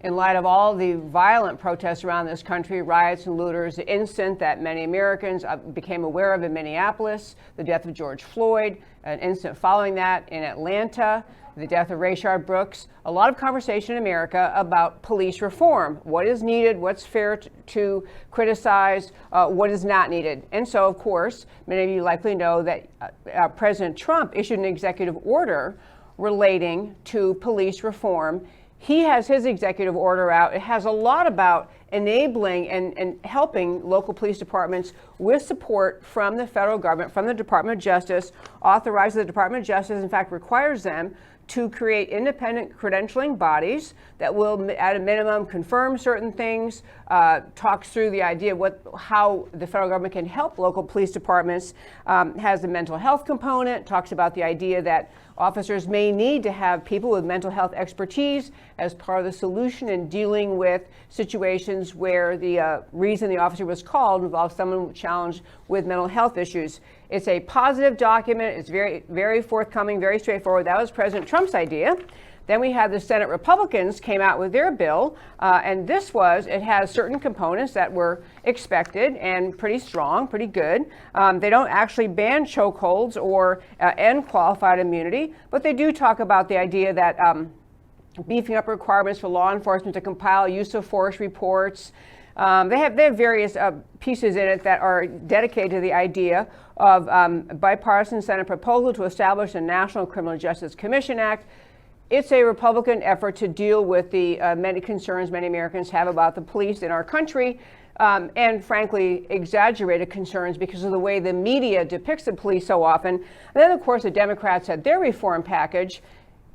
In light of all the violent protests around this country, riots and looters, the incident that many Americans became aware of in Minneapolis, the death of George Floyd, an incident following that in Atlanta, the death of Rayshard Brooks, a lot of conversation in America about police reform. What is needed, what's fair to criticize, what is not needed. And so, of course, many of you likely know that President Trump issued an executive order relating to police reform. He has his executive order out. It has a lot about enabling and helping local police departments with support from the federal government, from the Department of Justice, authorizes the Department of Justice, in fact, requires them to create independent credentialing bodies that will, at a minimum, confirm certain things, talks through the idea of how the federal government can help local police departments, has a mental health component, talks about the idea that officers may need to have people with mental health expertise as part of the solution in dealing with situations where the reason the officer was called involves someone challenged with mental health issues. It's a positive document. It's very, very forthcoming, very straightforward. That was President Trump's idea. Then we had the Senate Republicans came out with their bill, and it has certain components that were expected and pretty strong, pretty good. They don't actually ban chokeholds or end qualified immunity, but they do talk about the idea that beefing up requirements for law enforcement to compile use of force reports. They have various pieces in it that are dedicated to the idea of a bipartisan Senate proposal to establish a National Criminal Justice Commission Act. It's a Republican effort to deal with the many concerns many Americans have about the police in our country, and frankly, exaggerated concerns because of the way the media depicts the police so often. And then, of course, the Democrats had their reform package.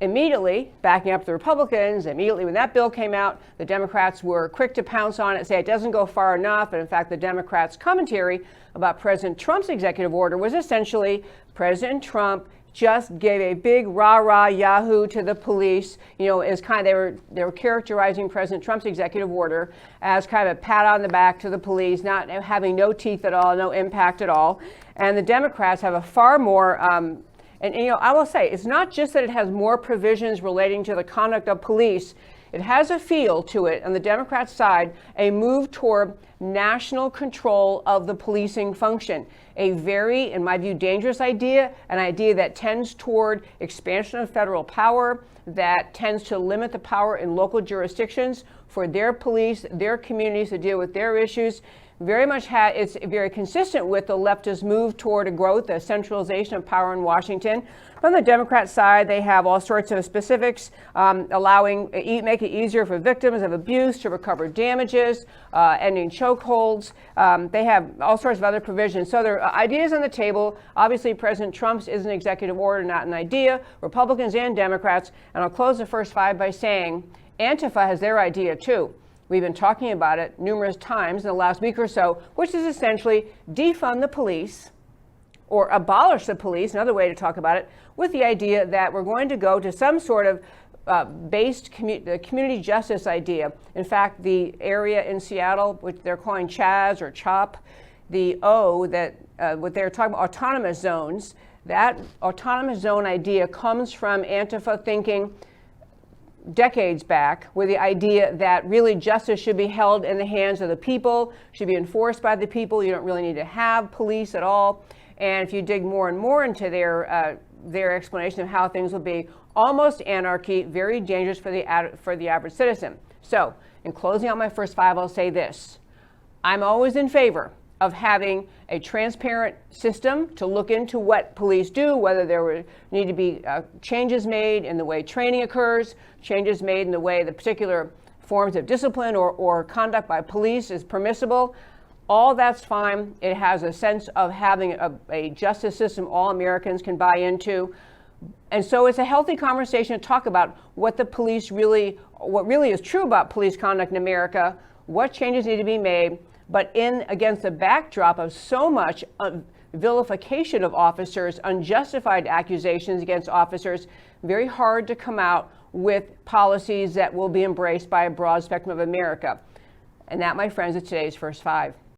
Immediately backing up the Republicans, immediately when that bill came out, the Democrats were quick to pounce on it, say it doesn't go far enough. And in fact, the Democrats' commentary about President Trump's executive order was essentially President Trump just gave a big rah-rah yahoo to the police. You know, as kind of they were characterizing President Trump's executive order as kind of a pat on the back to the police, not having no teeth at all, no impact at all. And the Democrats have a far more and you know, I will say, it's not just that it has more provisions relating to the conduct of police. It has a feel to it, on the Democrat side, a move toward national control of the policing function. A very, in my view, dangerous idea, an idea that tends toward expansion of federal power, that tends to limit the power in local jurisdictions for their police, their communities to deal with their issues. It's very consistent with the leftist move toward a growth, a centralization of power in Washington. On the Democrat side, they have all sorts of specifics, make it easier for victims of abuse to recover damages, ending chokeholds. They have all sorts of other provisions. So there are ideas on the table. Obviously, President Trump's is an executive order, not an idea. Republicans and Democrats. And I'll close the first five by saying Antifa has their idea too. We've been talking about it numerous times in the last week or so, which is essentially defund the police or abolish the police, another way to talk about it, with the idea that we're going to go to some sort of the community justice idea. In fact, the area in Seattle, which they're calling CHAZ or CHOP, the O, that what they're talking about, autonomous zones, that autonomous zone idea comes from Antifa thinking decades back, with the idea that really justice should be held in the hands of the people, should be enforced by the people. You don't really need to have police at all. And if you dig more and more into their explanation of how things will be, almost anarchy, very dangerous for the average citizen. So, in closing out my first five, I'll say this. I'm always in favor of having a transparent system to look into what police do, whether there need to be changes made in the way training occurs, changes made in the way the particular forms of discipline or conduct by police is permissible. All that's fine. It has a sense of having a justice system all Americans can buy into. And so it's a healthy conversation to talk about what really is true about police conduct in America, what changes need to be made, but against the backdrop of so much vilification of officers, unjustified accusations against officers, very hard to come out with policies that will be embraced by a broad spectrum of America. And that, my friends, is today's First Five.